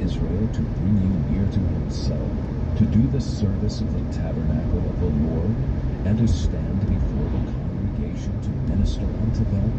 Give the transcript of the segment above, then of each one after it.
Israel to bring you near to himself, to do the service of the tabernacle of the Lord, and to stand before the congregation to minister unto them?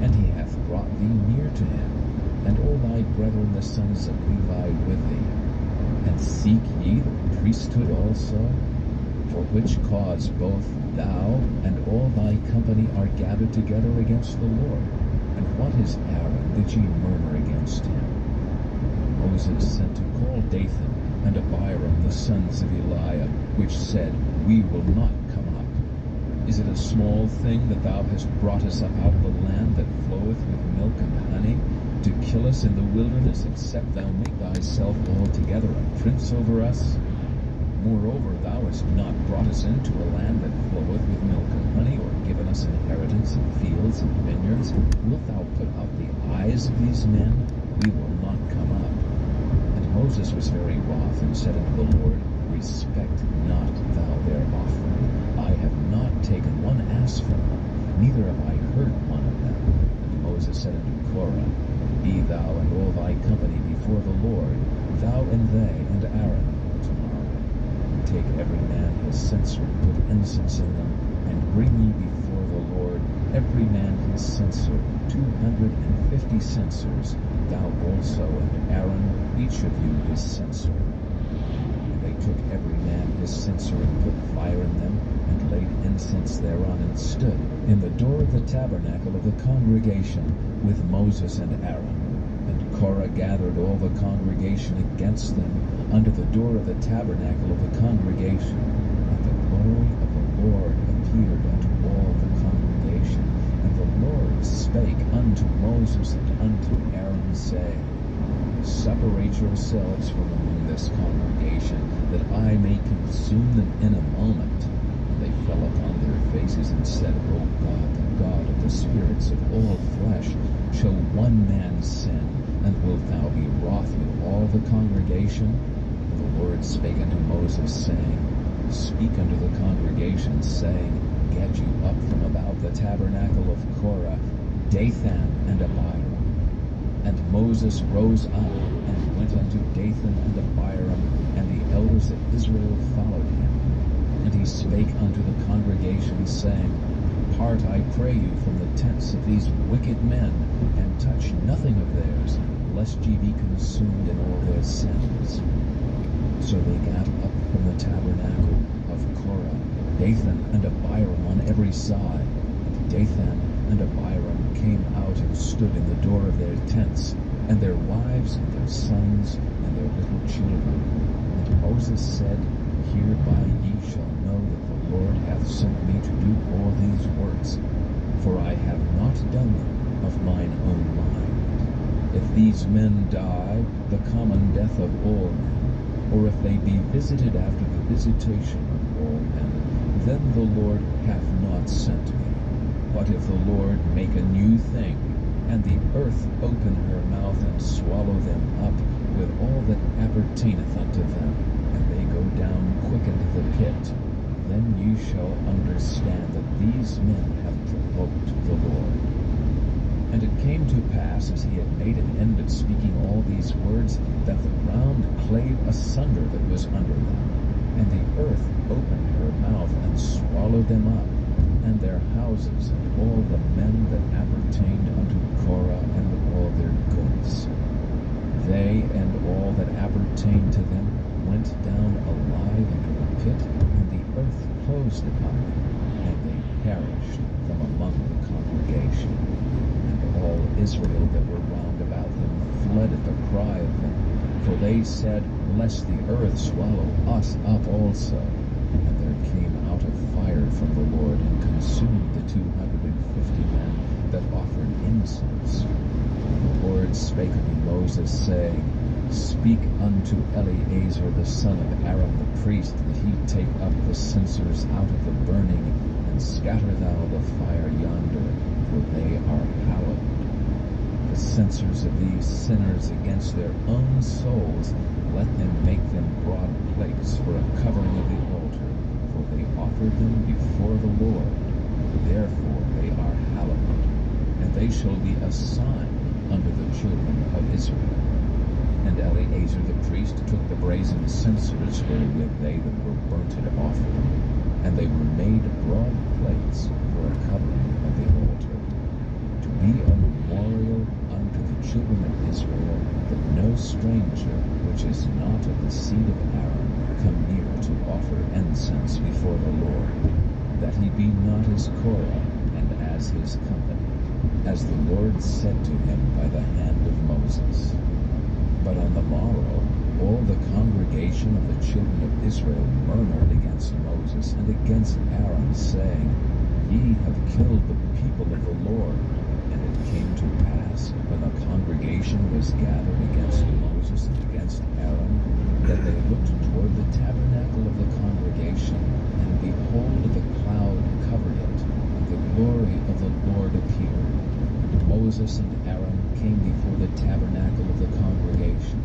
And he hath brought thee near to him, and all thy brethren the sons of Levi with thee. And seek ye the priesthood also? For which cause both thou and all thy company are gathered together against the Lord. And what is Aaron that ye murmur against him? Moses sent to call Dathan and Abiram the sons of Eliab, which said, We will not come up. Is it a small thing that thou hast brought us up out of the land that floweth with milk and honey, to kill us in the wilderness, except thou make thyself altogether a prince over us? Moreover, thou hast not brought us into a land that floweth with milk and honey, or given us inheritance in fields and vineyards. Wilt thou put out the eyes of these men? We will not come up. And Moses was very wroth, and said unto the Lord, Respect not thou their offering. I have not taken one ass from them, neither have I hurt one of them. And Moses said unto Korah, Be thou and all thy company before the Lord, thou and they and Aaron, tomorrow. Take every man his censer, and put incense in them, and bring ye before the Lord every man his censer, 250 censers, thou also and Aaron, each of you his censer. And they took every man his censer, and put fire in them, and laid incense thereon, and stood in the door of the tabernacle of the congregation with Moses and Aaron. And Korah gathered all the congregation against them under the door of the tabernacle of the congregation. And the glory of the Lord appeared unto all the congregation. And the Lord spake unto Moses and unto Aaron, saying, Separate yourselves from among this congregation, that I may consume them in a moment. And they fell upon their faces and said, O God, the God of the spirits of all flesh, show one man's sin, and wilt thou be wroth with all the congregation? And the Lord spake unto Moses, saying, Speak unto the congregation, saying, Get you up from about the tabernacle of Korah, Dathan and Abiram. And Moses rose up, and went unto Dathan and Abiram, and the elders of Israel followed him. And he spake unto the congregation, saying, Part, I pray you, from the tents of these wicked men, and touch nothing of theirs, lest ye be consumed in all their sins. So they gat up from the tabernacle of Korah, Dathan and Abiram on every side. And Dathan and Abiram came out and stood in the door of their tents, and their wives and their sons and their little children. And Moses said, Hereby ye shall know that the Lord hath sent me to do all these works, for I have not done them of mine own mind. If these men die the common death of all men, or if they be visited after the visitation of all men, then the Lord hath not sent me. But if the Lord make a new thing, and the earth open her mouth and swallow them up with all that appertaineth unto them, and they go down quick into the pit, then ye shall understand that these men have provoked the Lord. And it came to pass, as he had made an end of speaking all these words, that the ground clave asunder that was under them, and the earth opened her mouth and swallowed them up, and their houses, and all the men that appertained unto Korah, and all their goods. They and all that appertained to them went down alive into the pit, and the earth closed upon them, and they perished from among the congregation. And all Israel that were round about them fled at the cry of them, for they said, Lest the earth swallow us up also. And there came out a fire from the Lord, and consumed the 250 men that offered incense. And the Lord spake unto Moses, saying, Speak unto Eleazar the son of Aaron the priest, that he take up the censers out of the burning, and scatter thou the fire yonder, for they are hallowed. The censers of these sinners against their own souls, let them make them broad plates for a covering of the altar, for they offered them before the Lord. Therefore they are hallowed, and they shall be a sign unto the children of Israel. And Eleazar the priest took the brazen censers wherewith they that were burnt had offered, and they were made broad plates for a covering of the altar, to be a memorial unto the children of Israel, that no stranger which is not of the seed of Aaron come near to offer incense before the Lord, that he be not as Korah and as his company, as the Lord said to him by the hand of Moses. But on the morrow all the congregation of the children of Israel murmured against Moses and against Aaron, saying, Ye have killed the people of the Lord. And it came to pass, when the congregation was gathered against Moses and against Aaron, that they looked toward the tabernacle of the congregation, and behold, the cloud covered it, and the glory of the Lord appeared. And Moses and Aaron came before the tabernacle of the congregation.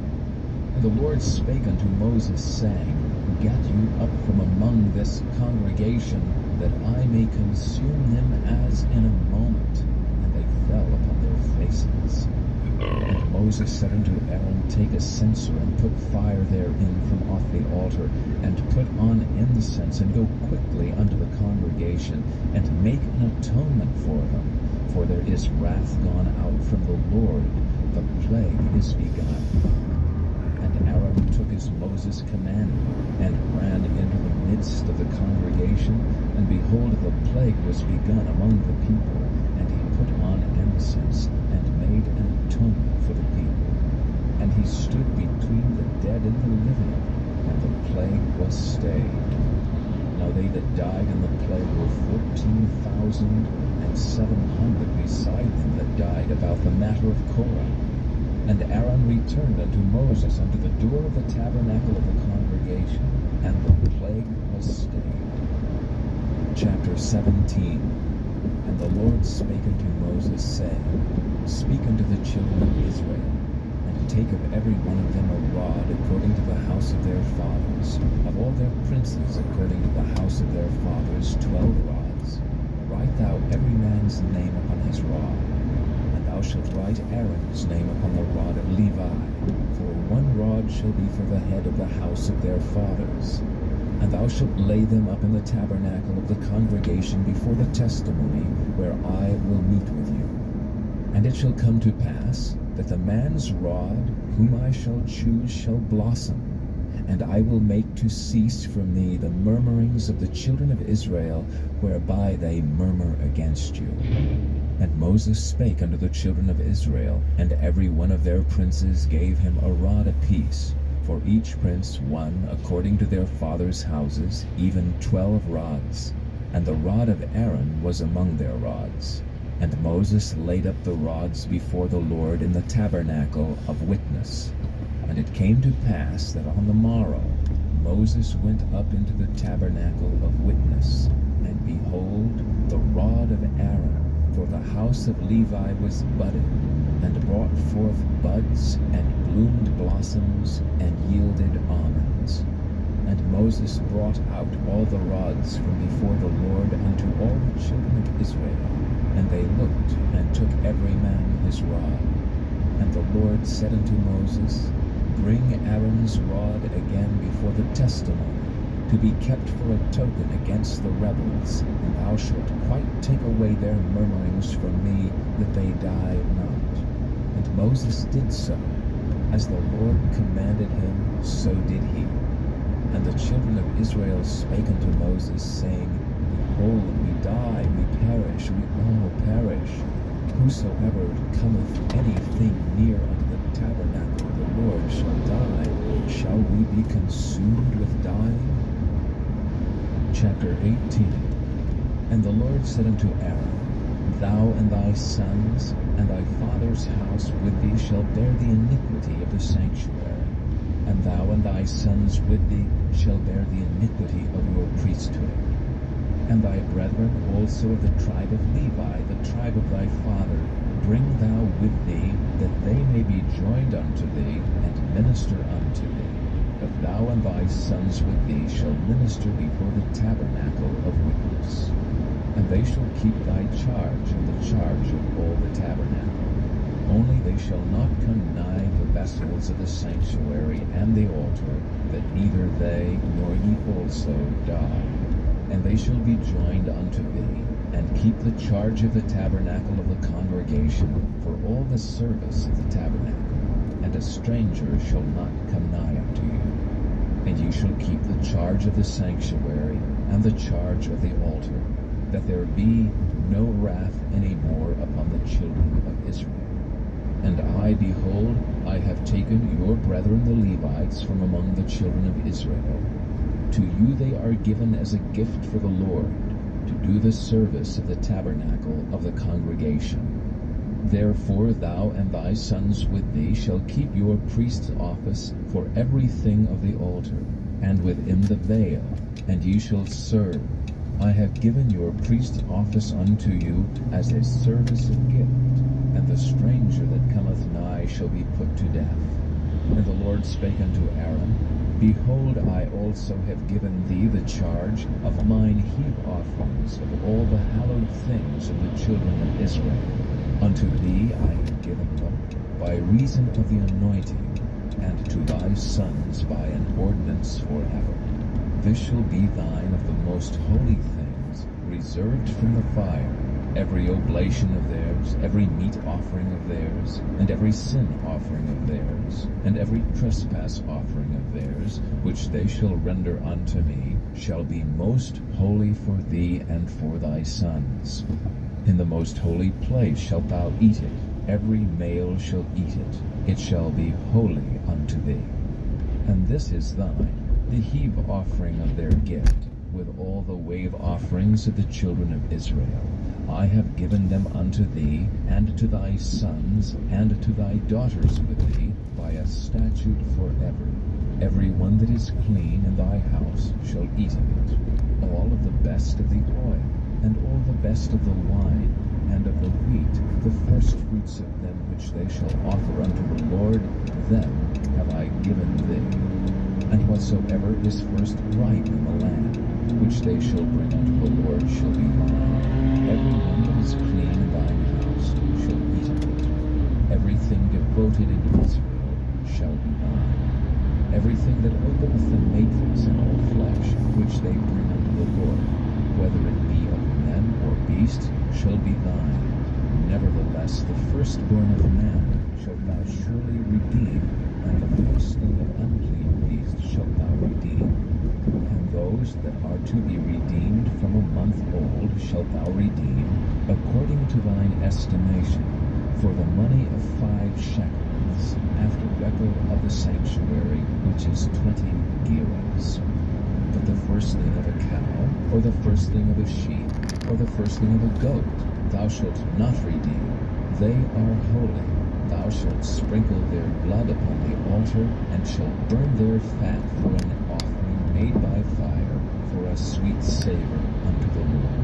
And the Lord spake unto Moses, saying, Get you up from among this congregation, that I may consume them as in a moment. And they fell upon their faces. And Moses said unto Aaron, Take a censer, and put fire therein from off the altar, and put on incense, and go quickly unto the congregation, and make an atonement for them. For there is wrath gone out from the Lord, the plague is begun. And Aaron took as Moses commanded, and ran into the midst of the congregation, and behold, the plague was begun among the people, and he put on incense, and made an atonement for the people. And he stood between the dead and the living, and the plague was stayed. Now they that died in the plague were 14,700 beside them that died about the matter of Korah. And Aaron returned unto Moses unto the door of the tabernacle of the congregation, and the plague was stayed. Chapter 17. And the Lord spake unto Moses, saying, Speak unto the children of Israel, and take of every one of them a rod according to the house of their fathers, of all their princes according to the house of their fathers, 12 rods. Write thou every man's name upon his rod. Thou shalt write Aaron's name upon the rod of Levi, for one rod shall be for the head of the house of their fathers. And thou shalt lay them up in the tabernacle of the congregation before the testimony, where I will meet with you. And it shall come to pass, that the man's rod, whom I shall choose, shall blossom, and I will make to cease from thee the murmurings of the children of Israel, whereby they murmur against you. And Moses spake unto the children of Israel, and every one of their princes gave him a rod apiece, for each prince one according to their fathers' houses, even 12 rods. And the rod of Aaron was among their rods. And Moses laid up the rods before the Lord in the tabernacle of witness. And it came to pass that on the morrow Moses went up into the tabernacle of witness, and behold, the rod of Aaron, for the house of Levi was budded, and brought forth buds, and bloomed blossoms, and yielded almonds. And Moses brought out all the rods from before the Lord unto all the children of Israel, and they looked, and took every man his rod. And the Lord said unto Moses, Bring Aaron's rod again before the testimony, to be kept for a token against the rebels, and thou shalt quite take away their murmurings from me, that they die not. And Moses did so. As the Lord commanded him, so did he. And the children of Israel spake unto Moses, saying, Behold, we die, we perish, we all perish. Whosoever cometh anything near unto the tabernacle of the Lord shall die. Shall we be consumed with dying? Chapter 18. And the Lord said unto Aaron, Thou and thy sons and thy father's house with thee shall bear the iniquity of the sanctuary, and thou and thy sons with thee shall bear the iniquity of your priesthood. And thy brethren also of the tribe of Levi, the tribe of thy father, bring thou with thee, that they may be joined unto thee, and minister unto thee. But thou and thy sons with thee shall minister before the tabernacle of witness. And they shall keep thy charge and the charge of all the tabernacle. Only they shall not come nigh the vessels of the sanctuary and the altar, that neither they nor ye also die. And they shall be joined unto thee, and keep the charge of the tabernacle of the congregation for all the service of the tabernacle. And a stranger shall not come nigh unto you. And ye shall keep the charge of the sanctuary and the charge of the altar, that there be no wrath any more upon the children of Israel. And I, behold, I have taken your brethren the Levites from among the children of Israel. To you they are given as a gift for the Lord, to do the service of the tabernacle of the congregation. Therefore thou and thy sons with thee shall keep your priest's office for everything of the altar, and within the veil, and ye shall serve. I have given your priest's office unto you as a service of gift, and the stranger that cometh nigh shall be put to death. And the Lord spake unto Aaron, Behold, I also have given thee the charge of mine heave offerings of all the hallowed things of the children of Israel. Unto thee I have given them by reason of the anointing, and to thy sons by an ordinance forever. This shall be thine of the most holy things, reserved from the fire, every oblation of theirs, every meat offering of theirs, and every sin offering of theirs, and every trespass offering of theirs, which they shall render unto me, shall be most holy for thee and for thy sons. In the most holy place shalt thou eat it, every male shall eat it, it shall be holy unto thee. And this is thine, the heave offering of their gift, with all the wave offerings of the children of Israel. I have given them unto thee, and to thy sons, and to thy daughters with thee, by a statute forever. Every one that is clean in thy house shall eat of it, all of the best of the oil, and all the best of the wine, and of the wheat, the first fruits of them which they shall offer unto the Lord, them have I given thee. And whatsoever is first ripe in the land, which they shall bring unto the Lord, shall be thine. Every one that is clean in thine house shall eat of it. Everything devoted in Israel shall be thine. Everything that openeth the matrix in all flesh, which they bring unto the Lord, whether it be of men or beasts, shall be thine. Nevertheless, the firstborn of man shalt thou surely redeem, and the firstling of unclean beasts shalt thou redeem. And those that are to be redeemed from a month old shalt thou redeem, according to thine estimation, for the money of 5 shekels, after record of the sanctuary, which is 20 gerahs. But the firstling of a cow, or the firstling of a sheep, or the firstling of a goat, thou shalt not redeem. They are holy. Thou shalt sprinkle their blood upon the altar, and shalt burn their fat for an offering made by fire, for a sweet savor unto the Lord.